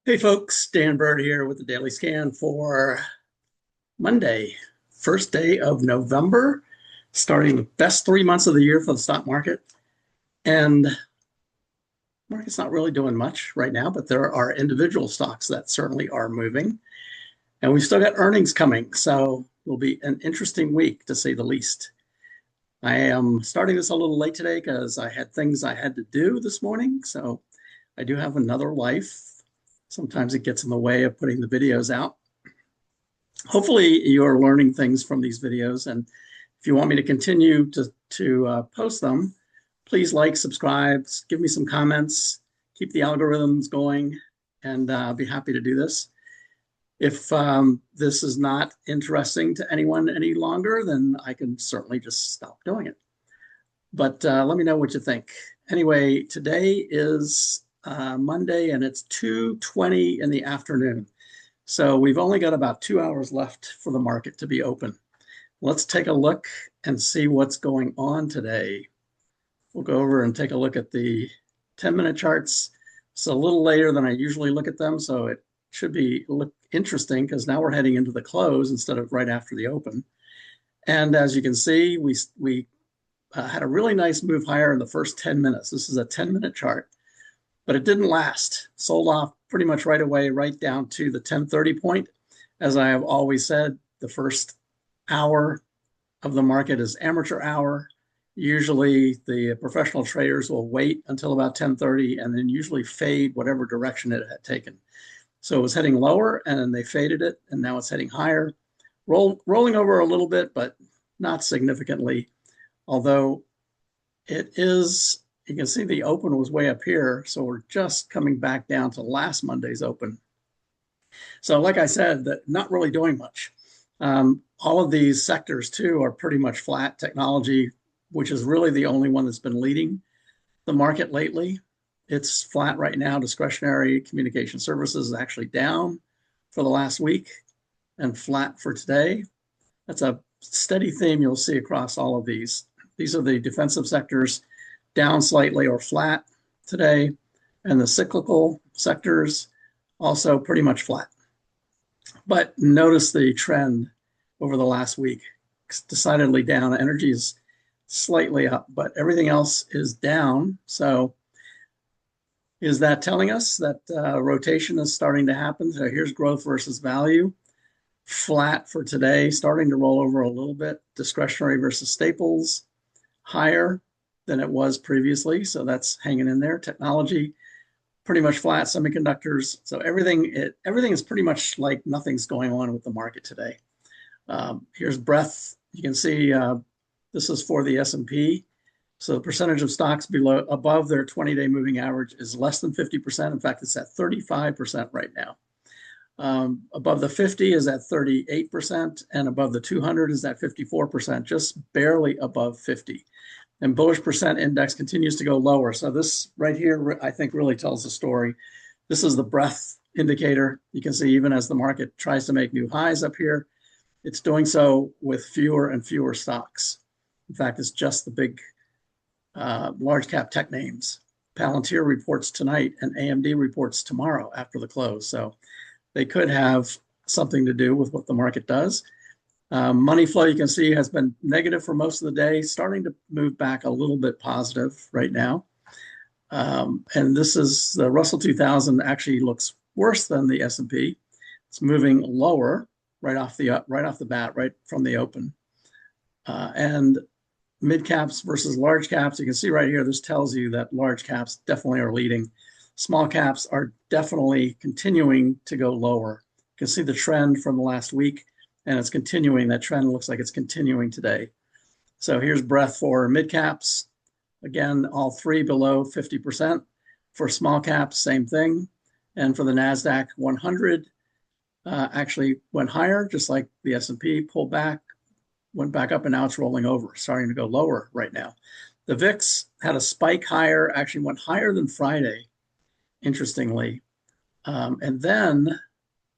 Hey folks, Dan Bird here with the Daily Scan for Monday, first day of November, starting the best 3 months of the year for the stock market. And market's not really doing much right now, but there are individual stocks that certainly are moving. And we've still got earnings coming, so it'll be an interesting week to say the least. I am starting this a little late today because I had things I had to do this morning. So I do have another life. Sometimes it gets in the way of putting the videos out. Hopefully you're learning things from these videos. And if you want me to continue to post them, please like, subscribe, give me some comments, keep the algorithms going, and I'll be happy to do this. If this is not interesting to anyone any longer, then I can certainly just stop doing it. But let me know what you think. Anyway, today is Monday, and it's 2:20 in the afternoon. So we've only got about 2 hours left for the market to be open. Let's take a look and see what's going on today. We'll go over and take a look at the 10-minute charts. It's a little later than I usually look at them, so it should look interesting because now we're heading into the close instead of right after the open. And as you can see, we had a really nice move higher in the first 10 minutes. This is a 10-minute chart, but it didn't last. Sold off pretty much right away, right down to the 10:30 point. As I have always said, the first hour of the market is amateur hour. Usually the professional traders will wait until about 10:30 and then usually fade whatever direction it had taken. So it was heading lower and then they faded it, and now it's heading higher. Rolling over a little bit, but not significantly. Although it is, you can see the open was way up here. So we're just coming back down to last Monday's open. So like I said, that not really doing much. All of these sectors too are pretty much flat. Technology, which is really the only one that's been leading the market lately, it's flat right now. Discretionary communication services is actually down for the last week and flat for today. That's a steady theme you'll see across all of these. These are the defensive sectors, down slightly or flat today, and the cyclical sectors also pretty much flat. But notice the trend over the last week. It's decidedly down. Energy is slightly up, but everything else is down. So is that telling us that rotation is starting to happen? So here's growth versus value. Flat for today, starting to roll over a little bit. Discretionary versus staples, higher than it was previously. So that's hanging in there. Technology, pretty much flat. Semiconductors. So everything is pretty much like nothing's going on with the market today. Here's breadth. You can see this is for the S&P. So the percentage of stocks above their 20-day moving average is less than 50%. In fact, it's at 35% right now. Above the 50 is at 38%, and above the 200 is at 54%, just barely above 50. And bullish percent index continues to go lower. So this right here, I think, really tells the story. This is the breadth indicator. You can see even as the market tries to make new highs up here, it's doing so with fewer and fewer stocks. In fact, it's just the big large cap tech names. Palantir reports tonight and AMD reports tomorrow after the close. So they could have something to do with what the market does. Money flow, you can see, has been negative for most of the day, starting to move back a little bit positive right now. And this is the Russell 2000 actually looks worse than the S&P. It's moving lower right off the bat, right from the open. And mid caps versus large caps, you can see right here, this tells you that large caps definitely are leading. Small caps are definitely continuing to go lower. You can see the trend from the last week, and it's continuing. That trend looks like it's continuing today. So here's breadth for mid caps. Again, all three below 50%. For small caps, same thing. And for the NASDAQ 100, actually went higher, just like the S&P, pulled back, went back up, and now it's rolling over, starting to go lower right now. The VIX had a spike higher, actually went higher than Friday, interestingly. And then,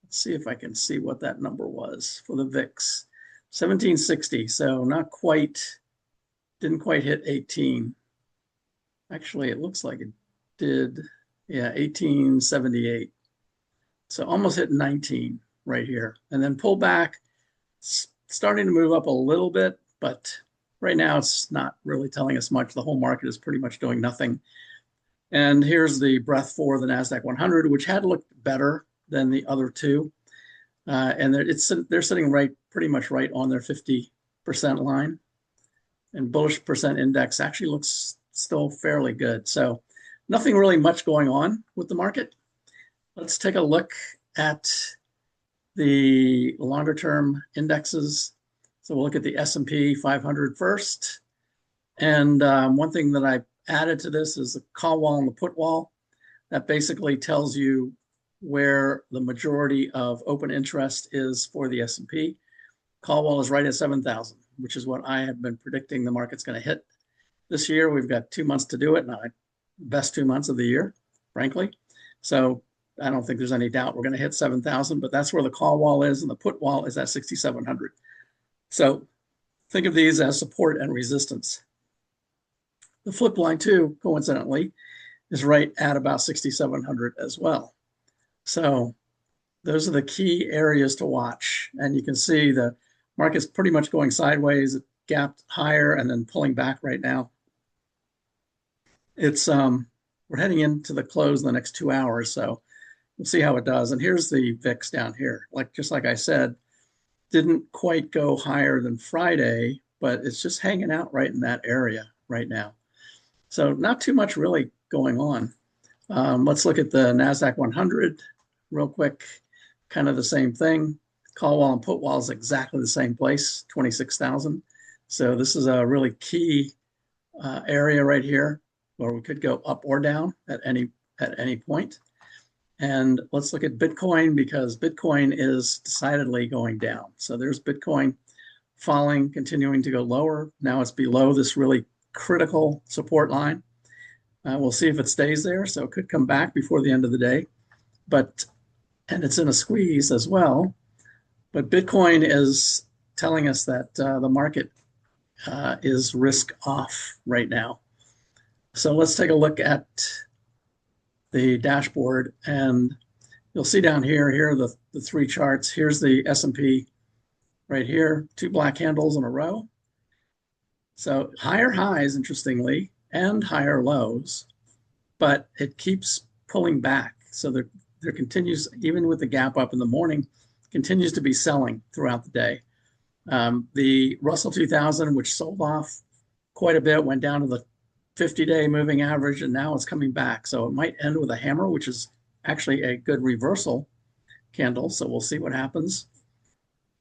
let's see if I can see what that number was for the VIX. 1760, so not quite, didn't quite hit 18. Actually, it looks like it did, yeah, 1878. So almost hit 19 right here, and then pull back, starting to move up a little bit, but right now it's not really telling us much. The whole market is pretty much doing nothing. And here's the breadth for the NASDAQ 100, which had looked better than the other two. And they're sitting pretty much right on their 50% line. And bullish percent index actually looks still fairly good. So nothing really much going on with the market. Let's take a look at the longer term indexes. So we'll look at the S&P 500 first. And one thing that I added to this is the call wall and the put wall. That basically tells you where the majority of open interest is for the S&P. Call wall is right at 7,000, which is what I have been predicting the market's going to hit this year. We've got 2 months to do it now. Best 2 months of the year, frankly. So I don't think there's any doubt we're going to hit 7,000, but that's where the call wall is, and the put wall is at 6,700. So think of these as support and resistance. The flip line too, coincidentally, is right at about 6,700 as well. So those are the key areas to watch. And you can see the market's pretty much going sideways, it gapped higher and then pulling back right now. It's we're heading into the close in the next 2 hours, so we'll see how it does. And here's the VIX down here. Just like I said, didn't quite go higher than Friday, but it's just hanging out right in that area right now. So not too much really going on. Let's look at the NASDAQ 100 real quick. Kind of the same thing. Call wall and put wall is exactly the same place, 26,000. So this is a really key area right here where we could go up or down at any point. And let's look at Bitcoin, because Bitcoin is decidedly going down. So there's Bitcoin falling, continuing to go lower. Now it's below this really critical support line. We'll see if it stays there. So it could come back before the end of the day. And it's in a squeeze as well. But Bitcoin is telling us that the market is risk off right now. So let's take a look at the dashboard, and you'll see down here are the three charts. Here's the S&P right here, 2 black candles in a row. So higher highs, interestingly, and higher lows, but it keeps pulling back. So there continues, even with the gap up in the morning, continues to be selling throughout the day. The Russell 2000, which sold off quite a bit, went down to the 50-day moving average, and now it's coming back. So it might end with a hammer, which is actually a good reversal candle. So we'll see what happens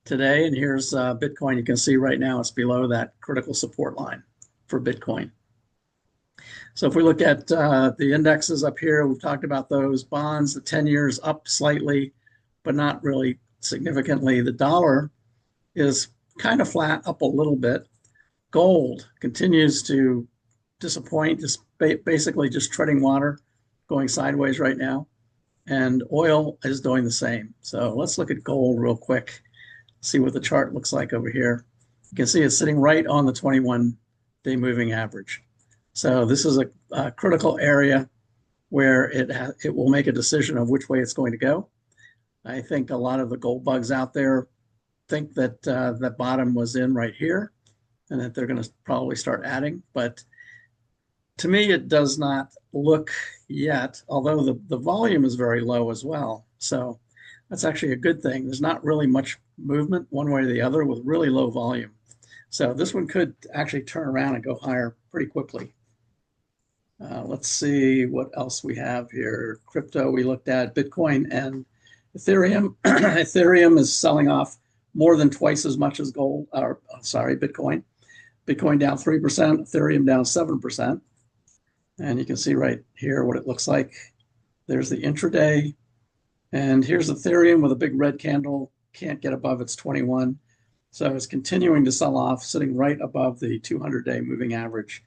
today. And here's Bitcoin. You can see right now it's below that critical support line for Bitcoin. So if we look at the indexes up here, we've talked about those. Bonds, the 10 years up slightly, but not really significantly. The dollar is kind of flat, up a little bit. Gold continues to disappoint, just basically just treading water, going sideways right now. And oil is doing the same. So let's look at gold real quick, see what the chart looks like over here. You can see it's sitting right on the 21-day moving average. So this is a critical area where it will make a decision of which way it's going to go. I think a lot of the gold bugs out there think that that bottom was in right here and that they're going to probably start adding. But to me, it does not look yet, although the volume is very low as well. So that's actually a good thing. There's not really much movement one way or the other with really low volume. So this one could actually turn around and go higher pretty quickly. Let's see what else we have here. Crypto, we looked at Bitcoin and Ethereum. Ethereum is selling off more than twice as much as Bitcoin. Bitcoin down 3%, Ethereum down 7%. And you can see right here what it looks like. There's the intraday. And here's Ethereum with a big red candle, can't get above its 21. So it's continuing to sell off, sitting right above the 200-day moving average,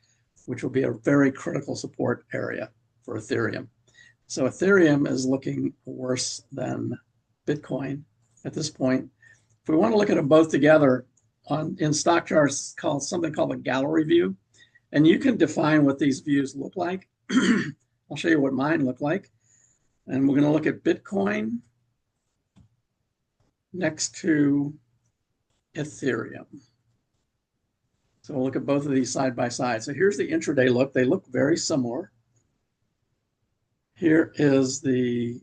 which will be a very critical support area for Ethereum. So Ethereum is looking worse than Bitcoin at this point. If we want to look at them both together in stock charts, something called a gallery view. And you can define what these views look like. I'll show you what mine look like. And we're going to look at Bitcoin next to Ethereum. So we'll look at both of these side by side. So here's the intraday look. They look very similar. Here is the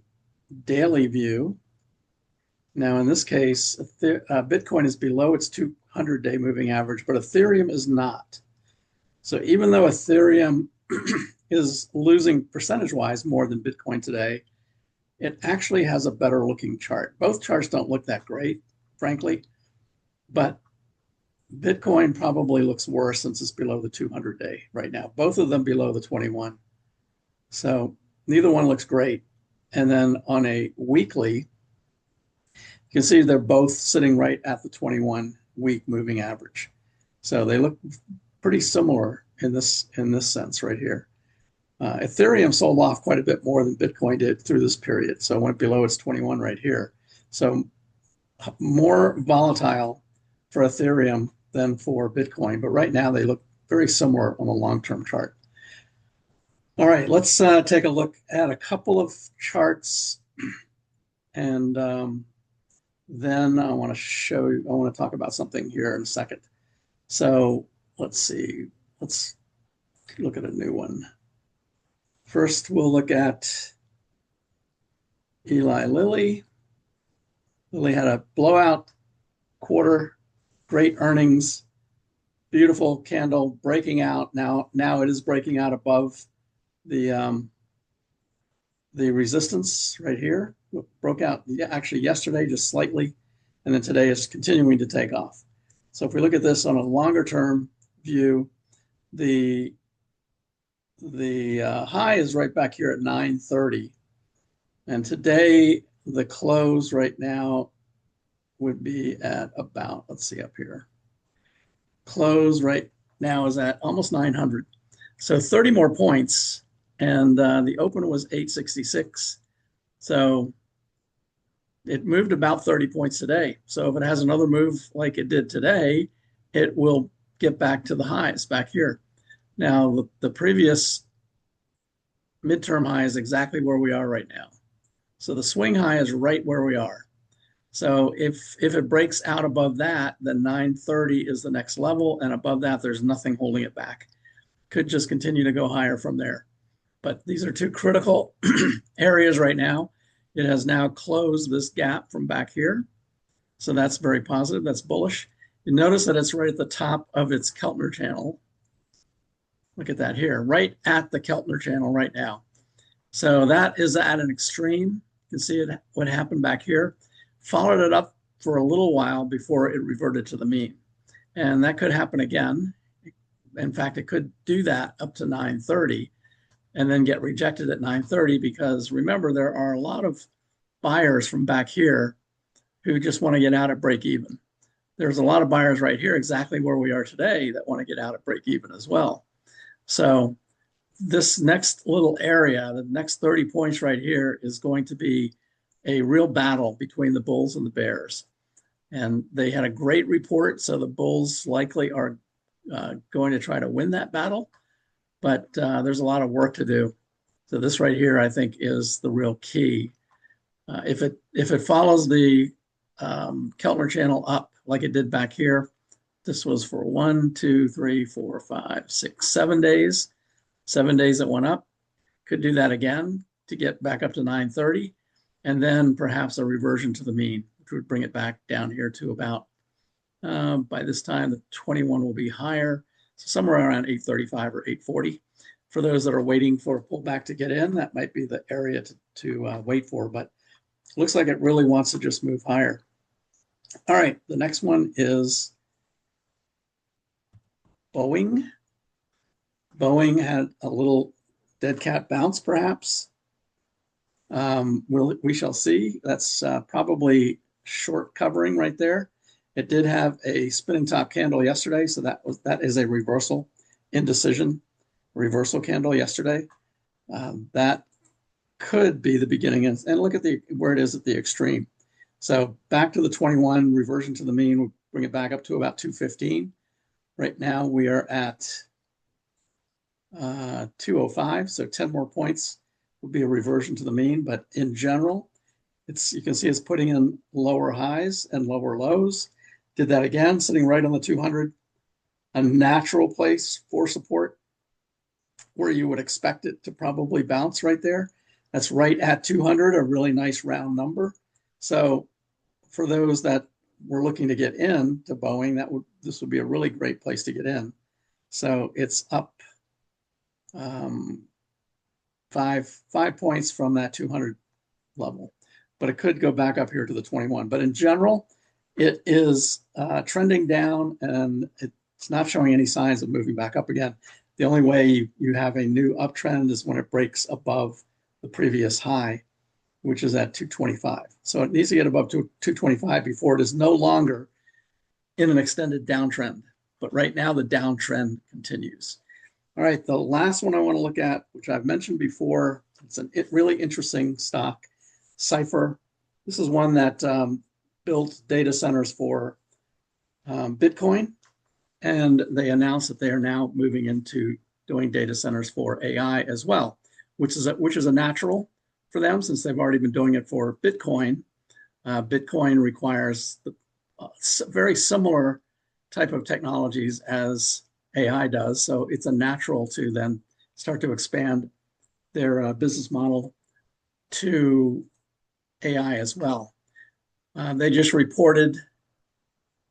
daily view. Now, in this case, Bitcoin is below its 200-day moving average, but Ethereum is not. So even though Ethereum is losing percentage-wise more than Bitcoin today, it actually has a better looking chart. Both charts don't look that great, frankly, but Bitcoin probably looks worse since it's below the 200-day right now. Both of them below the 21. So neither one looks great. And then on a weekly, you can see they're both sitting right at the 21-week moving average. So they look pretty similar in this sense right here. Ethereum sold off quite a bit more than Bitcoin did through this period. So it went below its 21 right here. So more volatile for Ethereum than for Bitcoin. But right now they look very similar on the long-term chart. All right, let's take a look at a couple of charts. And then I want to talk about something here in a second. So let's see. Let's look at a new one. First, we'll look at Eli Lilly. Lilly had a blowout quarter, great earnings, beautiful candle breaking out. Now it is breaking out above the resistance right here. It broke out actually yesterday just slightly, and then today is continuing to take off. So if we look at this on a longer term view, the high is right back here at 930. And today, the close right now would be at about, let's see up here. Close right now is at almost 900. So 30 more points. And the open was 866. So it moved about 30 points today. So if it has another move like it did today, it will get back to the highs back here. Now, the previous midterm high is exactly where we are right now. So the swing high is right where we are. So if it breaks out above that, then 930 is the next level. And above that, there's nothing holding it back. Could just continue to go higher from there. But these are two critical areas right now. It has now closed this gap from back here. So that's very positive. That's bullish. You notice that it's right at the top of its Keltner channel. Look at that here, right at the Keltner channel right now. So that is at an extreme. You can see what happened back here. Followed it up for a little while before it reverted to the mean. And that could happen again. In fact, it could do that up to 930 and then get rejected at 930 because remember, there are a lot of buyers from back here who just want to get out at break even. There's a lot of buyers right here exactly where we are today that want to get out at break even as well. So this next little area, the next 30 points right here is going to be a real battle between the bulls and the bears. And they had a great report, so the bulls likely are going to try to win that battle, but there's a lot of work to do. So this right here, I think, is the real key. If it follows the Keltner channel up like it did back here, this was for 1, 2, 3, 4, 5, 6, 7 days. 7 days it went up. Could do that again to get back up to 930, and then perhaps a reversion to the mean, which would bring it back down here to about, by this time, the 21 will be higher. So somewhere around 835 or 840. For those that are waiting for a pullback to get in, that might be the area to wait for, but it looks like it really wants to just move higher. All right, the next one is Boeing. Boeing had a little dead cat bounce, perhaps. We shall see. That's probably short covering right there. It did have a spinning top candle yesterday, so that is a reversal indecision reversal candle yesterday. That could be the beginning, and look at where it is at the extreme. So back to the 21, reversion to the mean, we'll bring it back up to about 215. Right now we are at 205, so 10 more points would be a reversion to the mean. But in general, you can see it's putting in lower highs and lower lows. Did that again, sitting right on the 200, a natural place for support where you would expect it to probably bounce right there. That's right at 200, a really nice round number. So for those that were looking to get in to Boeing, this would be a really great place to get in. So it's up 5 points from that 200 level, but it could go back up here to the 21. But in general, it is trending down, and it's not showing any signs of moving back up again. The only way you have a new uptrend is when it breaks above the previous high, which is at 225. So it needs to get above 225 before it is no longer in an extended downtrend. But right now, the downtrend continues. All right, the last one I want to look at, which I've mentioned before, it's a really interesting stock, Cipher. This is one that built data centers for Bitcoin, and they announced that they are now moving into doing data centers for AI as well, which is a natural for them since they've already been doing it for Bitcoin. Bitcoin requires very similar type of technologies as AI does, so it's a natural to then start to expand their business model to AI as well. They just reported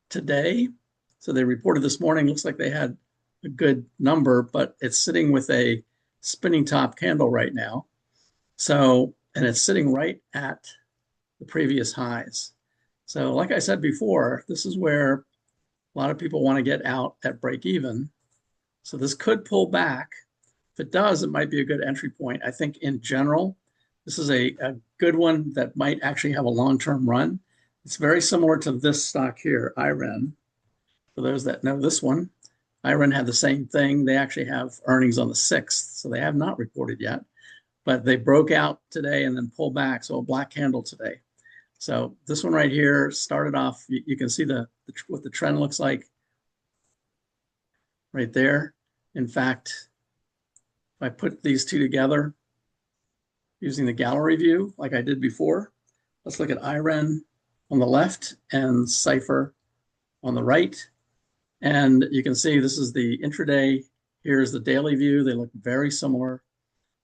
today. So they reported this morning, looks like they had a good number, but it's sitting with a spinning top candle right now. So, and it's sitting right at the previous highs. So like I said before, this is where a lot of people want to get out at break even. So this could pull back. If it does, it might be a good entry point. I think in general, this is a good one that might actually have a long-term run. It's very similar to this stock here, IREN. For those that know this one, IREN had the same thing. They actually have earnings on the 6th, so they have not reported yet. But they broke out today and then pulled back, so a black candle today. So this one right here started off, you can see what the trend looks like right there. In fact, if I put these two together using the gallery view like I did before, let's look at IREN on the left and Cipher on the right. And you can see this is the intraday. Here's the daily view. They look very similar.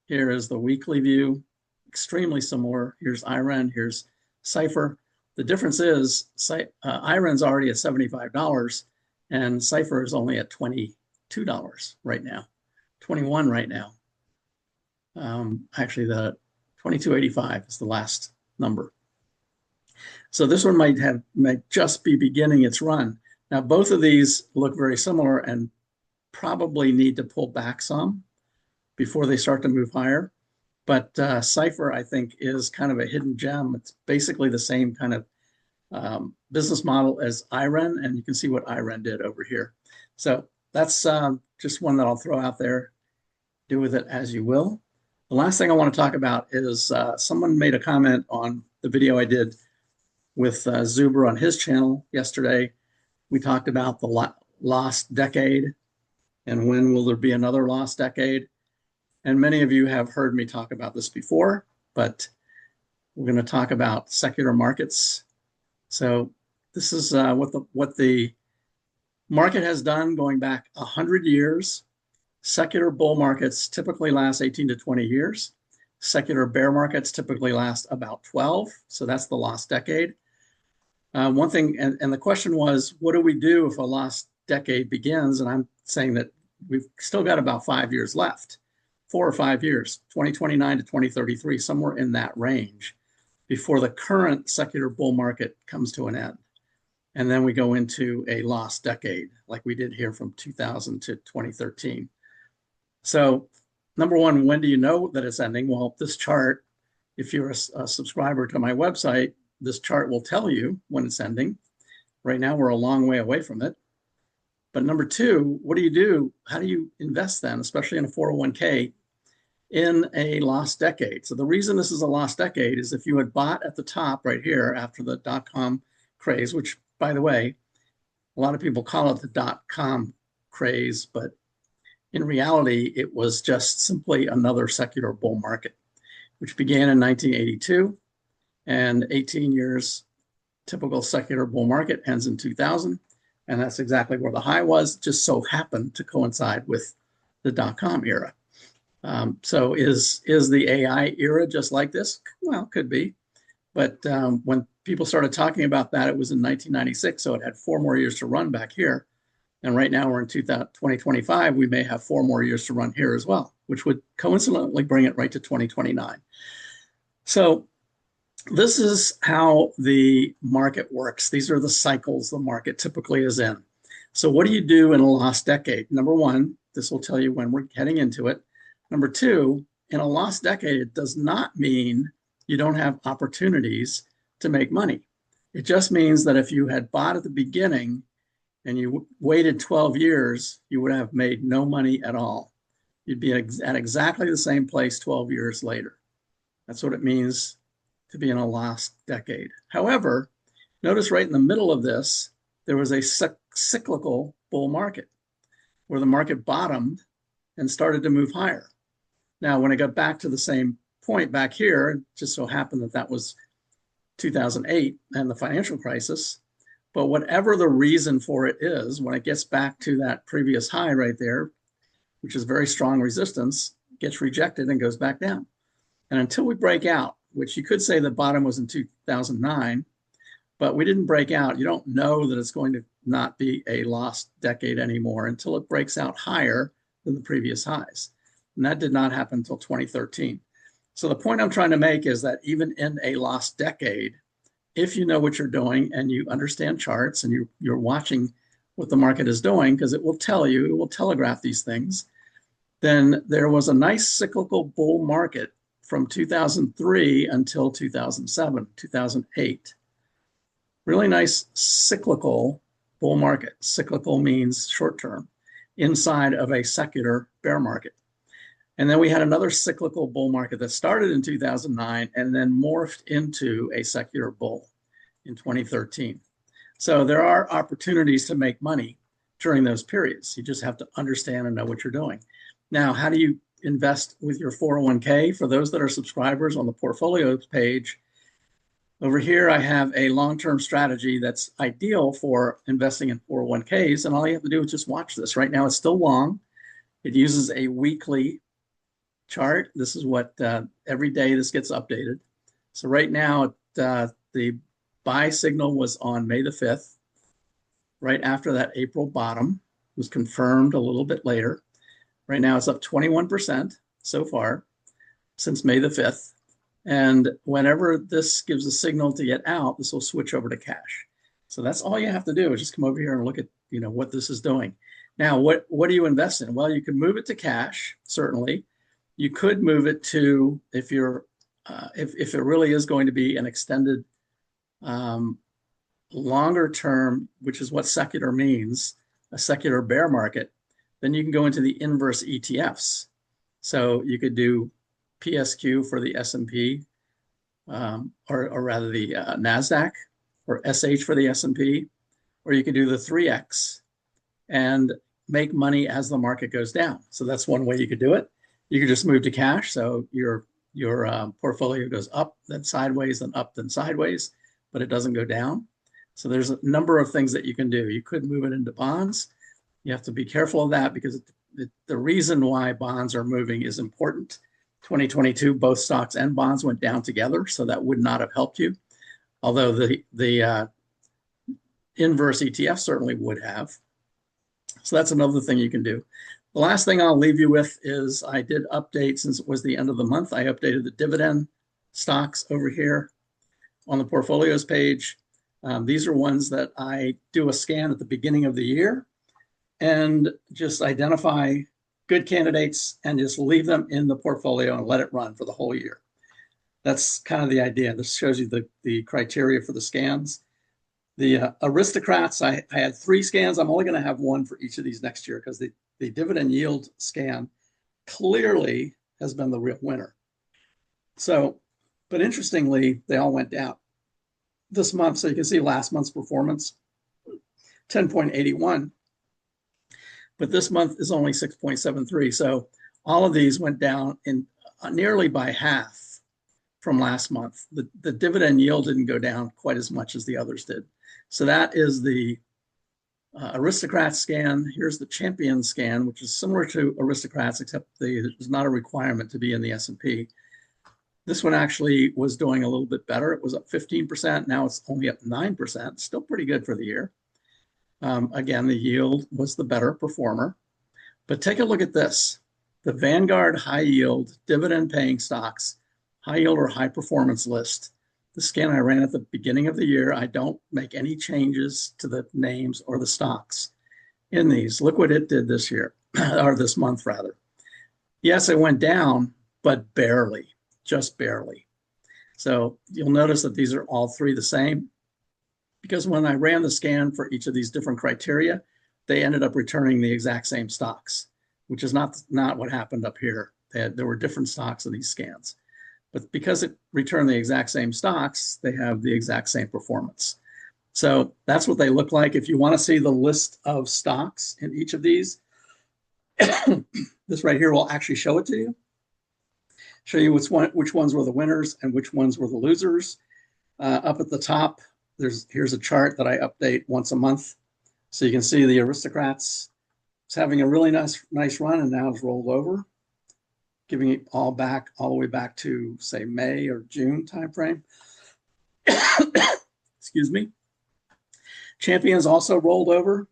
Here is the weekly view, extremely similar. Here's IREN, here's Cipher. The difference is IREN's already at $75 and Cipher is only at $22 right now, 21 right now. Actually, the 22.85 is the last number. So this one might just be beginning its run. Now, both of these look very similar and probably need to pull back some before they start to move higher. But Cipher, I think, is kind of a hidden gem. It's basically the same kind of business model as IREN, and you can see what IREN did over here. So that's just one that I'll throw out there. Do with it as you will. The last thing I want to talk about is someone made a comment on the video I did with Zuber on his channel yesterday. We talked about the lost decade and when will there be another lost decade. And many of you have heard me talk about this before, but we're going to talk about secular markets. So this is what the market has done going back 100 years. Secular bull markets typically last 18 to 20 years. Secular bear markets typically last about 12. So that's the lost decade. One thing, and the question was, what do we do if a lost decade begins? And I'm saying that we've still got about 5 years left, 4 or 5 years, 2029 to 2033, somewhere in that range, before the current secular bull market comes to an end. And then we go into a lost decade, like we did here from 2000 to 2013. So number one, when do you know that it's ending? Well, this chart, if you're a subscriber to my website, this chart will tell you when it's ending. Right now, we're a long way away from it. But number two, what do you do? How do you invest then, especially in a 401k, in a lost decade? So the reason this is a lost decade is if you had bought at the top right here after the dot-com craze, which, by the way, a lot of people call it the dot-com craze, but in reality, it was just simply another secular bull market, which began in 1982. and 18 years typical secular bull market ends in 2000. And that's exactly where the high was, just so happened to coincide with the dot-com era. So is the AI era just like this? Well, could be. But when people started talking about that, it was in 1996. So it had 4 more years to run back here. And right now we're in 2025. We may have 4 more years to run here as well, which would coincidentally bring it right to 2029. So this is how the market works. These are the cycles the market typically is in. So what do you do in a lost decade? Number one, this will tell you when we're heading into it. Number two, in a lost decade, it does not mean you don't have opportunities to make money. It just means that if you had bought at the beginning and you waited 12 years, you would have made no money at all. You'd be at exactly the same place 12 years later. That's what it means to be in a lost decade. However, notice right in the middle of this, there was a cyclical bull market where the market bottomed and started to move higher. Now, when it got back to the same point back here, it just so happened that that was 2008 and the financial crisis. But whatever the reason for it is, when it gets back to that previous high right there, which is very strong resistance, gets rejected and goes back down. And until we break out, which you could say the bottom was in 2009, but we didn't break out. You don't know that it's going to not be a lost decade anymore until it breaks out higher than the previous highs. And that did not happen until 2013. So the point I'm trying to make is that even in a lost decade, if you know what you're doing and you understand charts and you're watching what the market is doing, because it will tell you, it will telegraph these things, then there was a nice cyclical bull market from 2003 until 2007, 2008. Really nice cyclical bull market. Cyclical means short term, inside of a secular bear market. And then we had another cyclical bull market that started in 2009 and then morphed into a secular bull in 2013. So there are opportunities to make money during those periods. You just have to understand and know what you're doing. Now, how do you invest with your 401k? For those that are subscribers on the portfolios page, over here I have a long-term strategy that's ideal for investing in 401ks, and all you have to do is just watch this. Right now it's still long. It uses a weekly chart. This is what every day this gets updated. So right now the buy signal was on May the 5th, right after that April bottom. It was confirmed a little bit later. Right now it's up 21% so far since May the 5th. And whenever this gives a signal to get out, this will switch over to cash. So that's all you have to do is just come over here and look at what this is doing. Now, what do you invest in? Well, you can move it to cash, certainly. You could move it to, if it really is going to be an extended longer term, which is what secular means, a secular bear market, then you can go into the inverse ETFs. So you could do PSQ for the S&P, or rather the NASDAQ, or SH for the S&P, or you could do the 3X and make money as the market goes down. So that's one way you could do it. You could just move to cash. So your portfolio goes up, then sideways, then up, then sideways, but it doesn't go down. So there's a number of things that you can do. You could move it into bonds. You have to be careful of that because the reason why bonds are moving is important. 2022, both stocks and bonds went down together, so that would not have helped you. Although the inverse ETF certainly would have. So that's another thing you can do. The last thing I'll leave you with is I did update, since it was the end of the month, I updated the dividend stocks over here on the portfolios page. These are ones that I do a scan at the beginning of the year and just identify good candidates and just leave them in the portfolio and let it run for the whole year. That's kind of the idea. This shows you the criteria for the scans. The aristocrats, I had 3 scans. I'm only going to have 1 for each of these next year because the dividend yield scan clearly has been the real winner. So, but interestingly, they all went down this month. So you can see last month's performance, 10.81. But this month is only 6.73. So all of these went down in nearly by half from last month. The dividend yield didn't go down quite as much as the others did. So that is the Aristocrat scan. Here's the Champion scan, which is similar to Aristocrats, except there's not a requirement to be in the S&P. This one actually was doing a little bit better. It was up 15%. Now it's only up 9%. Still pretty good for the year. Again, the yield was the better performer. But take a look at this. The Vanguard High Yield Dividend Paying Stocks, High Yield or High Performance List. The scan I ran at the beginning of the year. I don't make any changes to the names or the stocks in these. Look what it did this year, or this month rather. Yes, it went down, but barely, just barely. So you'll notice that these are all three the same, because when I ran the scan for each of these different criteria, they ended up returning the exact same stocks, which is not what happened up here. There were different stocks in these scans. But because it returned the exact same stocks, they have the exact same performance. So that's what they look like. If you want to see the list of stocks in each of these, this right here will actually show it to you. Show you which ones were the winners and which ones were the losers. Up at the top, here's a chart that I update once a month. So you can see the Aristocrats. It's having a really nice run and now it's rolled over, giving it all the way back to, say, May or June timeframe. Excuse me. Champions also rolled over.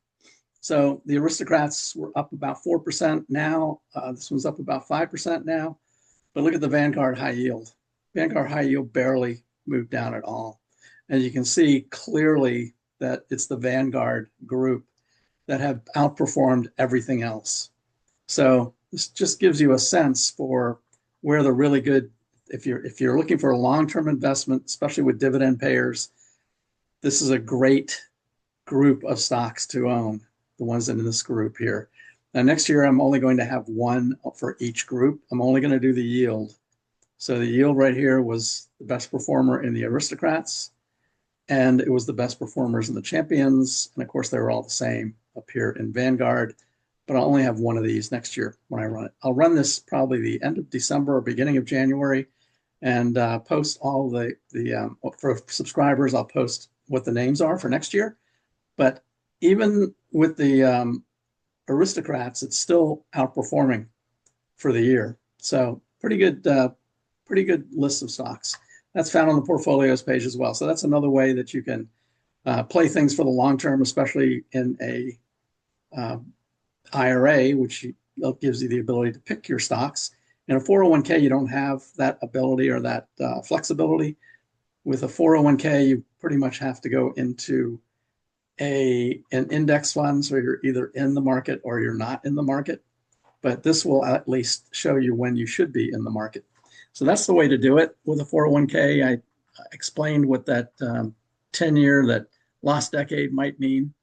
So the Aristocrats were up about 4% now. This one's up about 5% now. But look at the Vanguard High Yield. Vanguard High Yield barely moved down at all. And you can see clearly that it's the Vanguard group that have outperformed everything else. So this just gives you a sense for where the really good, if you're looking for a long-term investment, especially with dividend payers, this is a great group of stocks to own, the ones in this group here. Now next year, I'm only going to have one for each group. I'm only going to do the yield. So the yield right here was the best performer in the Aristocrats, and it was the best performers in the Champions. And of course, they were all the same up here in Vanguard. But I'll only have one of these next year when I run it. I'll run this probably the end of December or beginning of January, and post all for subscribers, I'll post what the names are for next year. But even with the Aristocrats, it's still outperforming for the year. So pretty good list of stocks. That's found on the portfolios page as well. So that's another way that you can play things for the long term, especially in a IRA, which gives you the ability to pick your stocks. In a 401k, you don't have that ability or that flexibility. With a 401k, you pretty much have to go into an index fund, so you're either in the market or you're not in the market. But this will at least show you when you should be in the market. So that's the way to do it with a 401k. I explained what that 10-year, that lost decade might mean.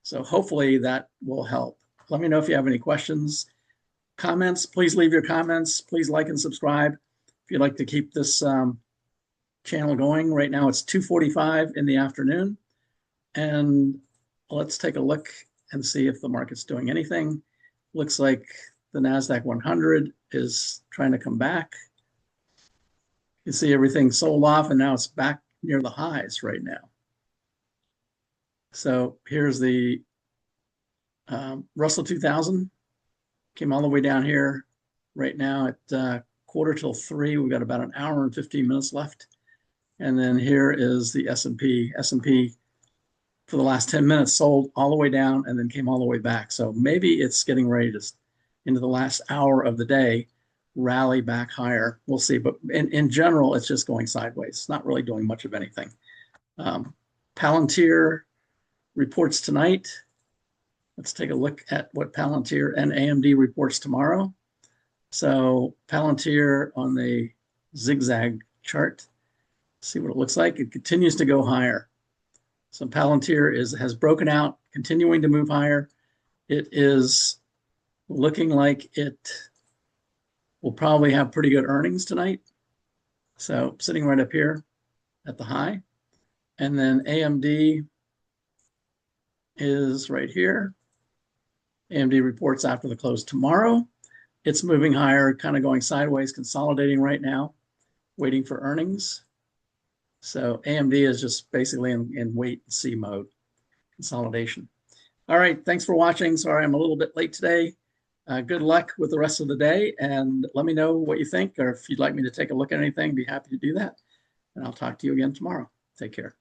So hopefully that will help. Let me know if you have any questions, comments. Please leave your comments. Please like and subscribe if you'd like to keep this channel going. Right now it's 2:45 in the afternoon. And let's take a look and see if the market's doing anything. Looks like the NASDAQ 100 is trying to come back. You can see everything sold off and now it's back near the highs right now. So here's the Russell 2000. Came all the way down here right now at 2:45. We've got about an hour and 15 minutes left. And then here is the S&P. S&P for the last 10 minutes sold all the way down and then came all the way back. So maybe it's getting ready to, into the last hour of the day, rally back higher. We'll see. But in general, it's just going sideways. It's not really doing much of anything. Palantir reports tonight. Let's take a look at what Palantir and AMD reports tomorrow. So Palantir on the zigzag chart, see what it looks like. It continues to go higher. So Palantir has broken out, continuing to move higher. It is looking like it will probably have pretty good earnings tonight. So sitting right up here at the high. And then AMD is right here. AMD reports after the close tomorrow. It's moving higher, kind of going sideways, consolidating right now. waiting for earnings. So AMD is just basically in wait and see mode, consolidation. All right, thanks for watching. Sorry, I'm a little bit late today. Good luck with the rest of the day, and let me know what you think, or if you'd like me to take a look at anything, be happy to do that. And I'll talk to you again tomorrow. Take care.